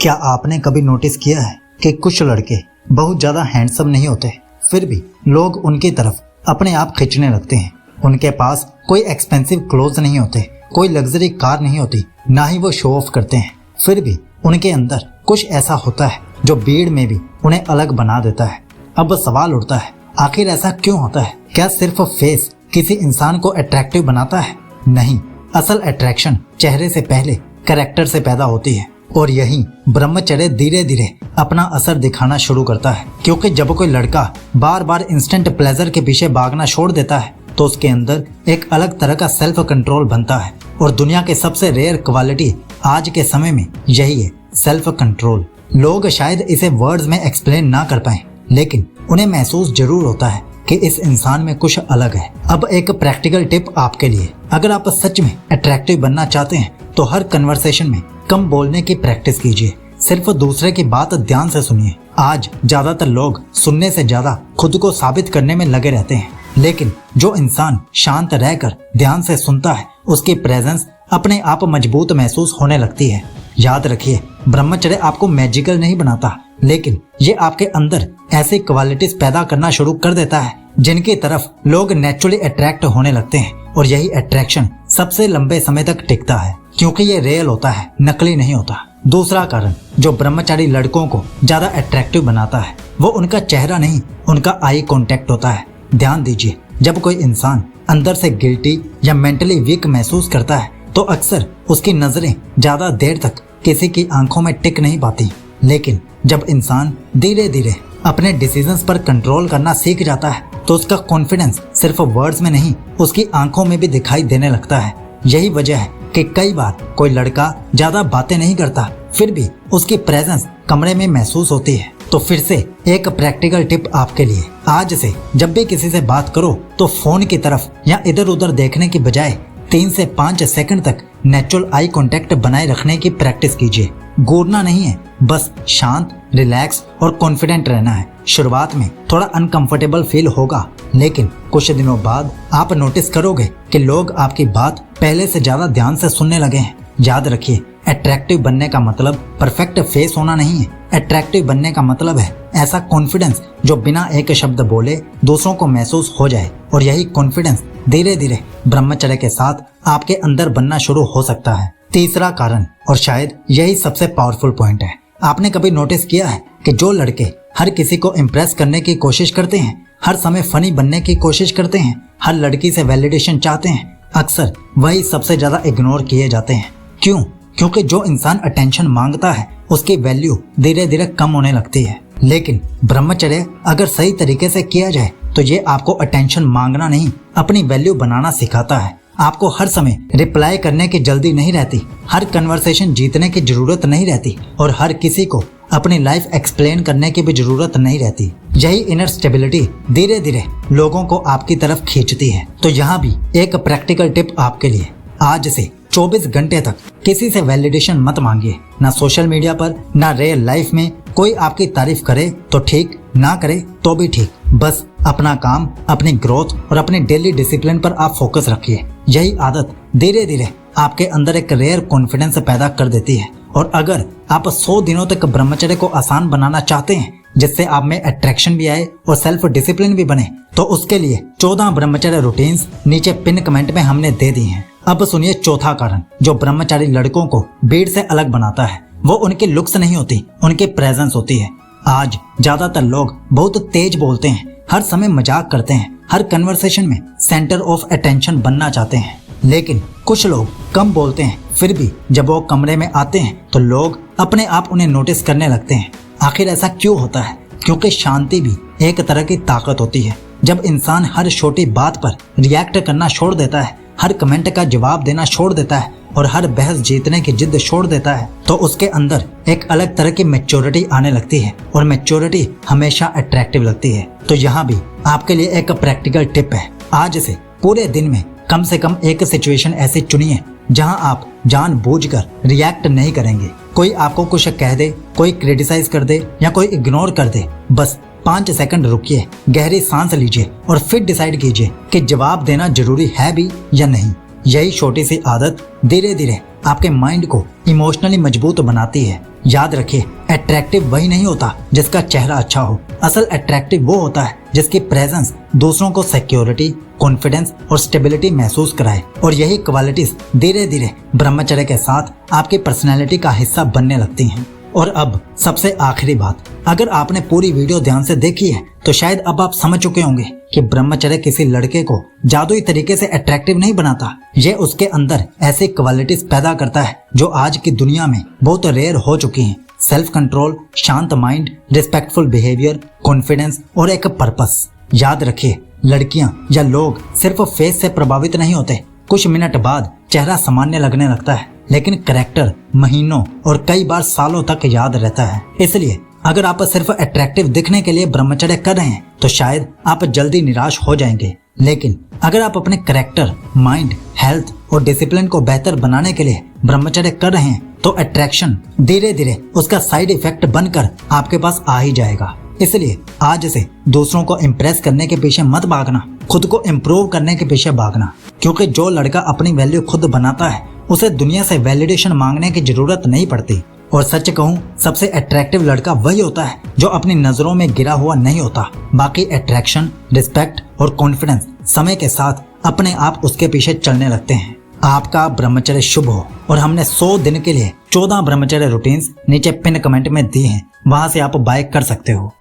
क्या आपने कभी नोटिस किया है कि कुछ लड़के बहुत ज़्यादा हैंडसम नहीं होते, फिर भी लोग उनकी तरफ अपने आप खींचने लगते हैं। उनके पास कोई एक्सपेंसिव क्लोथ्स नहीं होते, कोई लग्जरी कार नहीं होती, ना ही वो शो ऑफ करते हैं, फिर भी उनके अंदर कुछ ऐसा होता है जो भीड़ में भी उन्हें अलग बना देता है। अब सवाल उठता है, आखिर ऐसा क्यों होता है? क्या सिर्फ फेस किसी इंसान को अट्रैक्टिव बनाता है? नहीं, असल अट्रैक्शन चेहरे से पहले कैरेक्टर से पैदा होती है और यही ब्रह्मचर्य धीरे धीरे अपना असर दिखाना शुरू करता है। क्योंकि जब कोई लड़का बार बार इंस्टेंट प्लेजर के पीछे भागना छोड़ देता है तो उसके अंदर एक अलग तरह का सेल्फ कंट्रोल बनता है और दुनिया के सबसे रेयर क्वालिटी आज के समय में यही है, सेल्फ कंट्रोल। लोग शायद इसे वर्ड्स में एक्सप्लेन ना कर पाए, लेकिन उन्हें महसूस जरूर होता है कि इस इंसान में कुछ अलग है। अब एक प्रैक्टिकल टिप आपके लिए, अगर आप सच में अट्रैक्टिव बनना चाहते हैं तो हर कन्वर्सेशन में कम बोलने की प्रैक्टिस कीजिए, सिर्फ दूसरे की बात ध्यान से सुनिए। आज ज्यादातर लोग सुनने से ज्यादा खुद को साबित करने में लगे रहते हैं, लेकिन जो इंसान शांत रहकर ध्यान से सुनता है उसकी प्रेजेंस अपने आप मजबूत महसूस होने लगती है। याद रखिए, ब्रह्मचर्य आपको मैजिकल नहीं बनाता, लेकिन ये आपके अंदर ऐसी क्वालिटीज पैदा करना शुरू कर देता है जिनकी तरफ लोग नेचुरली अट्रैक्ट होने लगते हैं और यही अट्रैक्शन सबसे लंबे समय तक टिकता है क्योंकि ये रियल होता है, नकली नहीं होता। दूसरा कारण जो ब्रह्मचारी लड़कों को ज्यादा अट्रैक्टिव बनाता है वो उनका चेहरा नहीं, उनका आई कांटेक्ट होता है। ध्यान दीजिए, जब कोई इंसान अंदर से गिल्टी या मेंटली वीक महसूस करता है तो अक्सर उसकी नजरें ज्यादा देर तक किसी की आंखों में टिक नहीं पाती, लेकिन जब इंसान धीरे धीरे अपने डिसीजंस पर कंट्रोल करना सीख जाता है तो उसका कॉन्फिडेंस सिर्फ वर्ड्स में नहीं, उसकी आंखों में भी दिखाई देने लगता है। यही वजह है कि कई बार कोई लड़का ज्यादा बातें नहीं करता, फिर भी उसकी प्रेजेंस कमरे में महसूस होती है। तो फिर से एक प्रैक्टिकल टिप आपके लिए, आज से जब भी किसी से बात करो तो फोन की तरफ या इधर उधर देखने की बजाय 3 से 5 सेकंड तक नेचुरल आई कांटेक्ट बनाए रखने की प्रैक्टिस कीजिए। घूरना नहीं है, बस शांत, रिलैक्स और कॉन्फिडेंट रहना है। शुरुआत में थोड़ा अनकंफर्टेबल फील होगा, लेकिन कुछ दिनों बाद आप नोटिस करोगे कि लोग आपकी बात पहले से ज्यादा ध्यान से सुनने लगे हैं। याद रखिए, अट्रैक्टिव बनने का मतलब परफेक्ट फेस होना नहीं है। अट्रैक्टिव बनने का मतलब है ऐसा कॉन्फिडेंस जो बिना एक शब्द बोले दूसरों को महसूस हो जाए, और यही कॉन्फिडेंस धीरे धीरे ब्रह्मचर्य के साथ आपके अंदर बनना शुरू हो सकता है। तीसरा कारण, और शायद यही सबसे पावरफुल पॉइंट है, आपने कभी नोटिस किया है कि जो लड़के हर किसी को इम्प्रेस करने की कोशिश करते हैं, हर समय फनी बनने की कोशिश करते हैं, हर लड़की से वैलिडेशन चाहते हैं, अक्सर वही सबसे ज्यादा इग्नोर किए जाते हैं। क्यों? क्योंकि जो इंसान अटेंशन मांगता है उसकी वैल्यू धीरे धीरे कम होने लगती है। लेकिन ब्रह्मचर्य अगर सही तरीके से किया जाए तो ये आपको अटेंशन मांगना नहीं, अपनी वैल्यू बनाना सिखाता है। आपको हर समय रिप्लाई करने की जल्दी नहीं रहती, हर कन्वर्सेशन जीतने की जरूरत नहीं रहती और हर किसी को अपनी लाइफ एक्सप्लेन करने की भी जरूरत नहीं रहती। यही इनर स्टेबिलिटी धीरे धीरे लोगों को आपकी तरफ खींचती है। तो यहाँ भी एक प्रैक्टिकल टिप आपके लिए, आज से 24 घंटे तक किसी से वैलिडेशन मत मांगिए, ना सोशल मीडिया पर, ना रियल लाइफ में। कोई आपकी तारीफ करे तो ठीक, ना करे तो भी ठीक, बस अपना काम, अपनी ग्रोथ और अपने डेली डिसिप्लिन पर आप फोकस रखिए। यही आदत धीरे धीरे आपके अंदर एक रेयर कॉन्फिडेंस पैदा कर देती है। और अगर आप 100 दिनों तक ब्रह्मचर्य को आसान बनाना चाहते हैं जिससे आप में अट्रैक्शन भी आए और सेल्फ डिसिप्लिन भी बने, तो उसके लिए 14 ब्रह्मचर्य रूटीन्स नीचे पिन कमेंट में हमने दे दी हैं। अब सुनिए चौथा कारण जो ब्रह्मचारी लड़कों को भीड़ से अलग बनाता है, वो उनकी लुक्स नहीं होती, उनकी प्रेजेंस होती है। आज ज्यादातर लोग बहुत तेज बोलते हैं, हर समय मजाक करते हैं, हर कन्वर्सेशन में सेंटर ऑफ अटेंशन बनना चाहते हैं, लेकिन कुछ लोग कम बोलते हैं, फिर भी जब वो कमरे में आते हैं तो लोग अपने आप उन्हें नोटिस करने लगते हैं। आखिर ऐसा क्यों होता है? क्योंकि शांति भी एक तरह की ताकत होती है। जब इंसान हर छोटी बात पर रिएक्ट करना छोड़ देता है, हर कमेंट का जवाब देना छोड़ देता है और हर बहस जीतने की जिद छोड़ देता है, तो उसके अंदर एक अलग तरह की मैच्योरिटी आने लगती है और मैच्योरिटी हमेशा अट्रैक्टिव लगती है। तो यहाँ भी आपके लिए एक प्रैक्टिकल टिप है, आज से पूरे दिन में कम से कम एक सिचुएशन ऐसी चुनिए जहां आप जानबूझकर रिएक्ट नहीं करेंगे। कोई आपको कुछ कह दे, कोई क्रिटिसाइज कर दे या कोई इग्नोर कर दे, बस 5 सेकंड रुकिए, गहरी सांस लीजिए और फिर डिसाइड कीजिए कि जवाब देना जरूरी है भी या नहीं। यही छोटी सी आदत धीरे धीरे आपके माइंड को इमोशनली मजबूत बनाती है याद रखिए, अट्रैक्टिव वही नहीं होता जिसका चेहरा अच्छा हो। असल अट्रैक्टिव वो होता है जिसकी प्रेजेंस दूसरों को सिक्योरिटी, कॉन्फिडेंस और स्टेबिलिटी महसूस कराए। और यही क्वालिटीज धीरे धीरे ब्रह्मचर्य के साथ आपकी पर्सनैलिटी का हिस्सा बनने लगती हैं। और अब सबसे आखिरी बात, अगर आपने पूरी वीडियो ध्यान से देखी है तो शायद अब आप समझ चुके होंगे कि ब्रह्मचर्य किसी लड़के को जादुई तरीके से अट्रैक्टिव नहीं बनाता। ये उसके अंदर ऐसी क्वालिटीज पैदा करता है जो आज की दुनिया में बहुत रेयर हो चुकी हैं। सेल्फ कंट्रोल, शांत माइंड, रिस्पेक्टफुल बिहेवियर, कॉन्फिडेंस और एक पर्पस। याद रखिए, लड़कियां या लोग सिर्फ फेस से प्रभावित नहीं होते। कुछ मिनट बाद चेहरा सामान्य लगने लगता है, लेकिन कैरेक्टर महीनों और कई बार सालों तक याद रहता है। इसलिए अगर आप सिर्फ अट्रैक्टिव दिखने के लिए ब्रह्मचर्य कर रहे हैं तो शायद आप जल्दी निराश हो जाएंगे। लेकिन अगर आप अपने कैरेक्टर, माइंड, हेल्थ और डिसिप्लिन को बेहतर बनाने के लिए ब्रह्मचर्य कर रहे हैं तो अट्रैक्शन धीरे धीरे उसका साइड इफेक्ट बनकर आपके पास आ ही जाएगा। इसलिए आज से दूसरों को इम्प्रेस करने के पीछे मत भागना, खुद को इम्प्रूव करने के पीछे भागना। क्योंकि जो लड़का अपनी वैल्यू खुद बनाता है उसे दुनिया से वैलिडेशन मांगने की जरूरत नहीं पड़ती। और सच कहूँ, सबसे अट्रैक्टिव लड़का वही होता है जो अपनी नजरों में गिरा हुआ नहीं होता। बाकी अट्रैक्शन, रिस्पेक्ट और कॉन्फिडेंस समय के साथ अपने आप उसके पीछे चलने लगते हैं। आपका ब्रह्मचर्य शुभ हो। और हमने 100 दिन के लिए 14 ब्रह्मचर्य रूटीन्स नीचे पिन कमेंट में दी हैं, वहां से आप बाय कर सकते हो।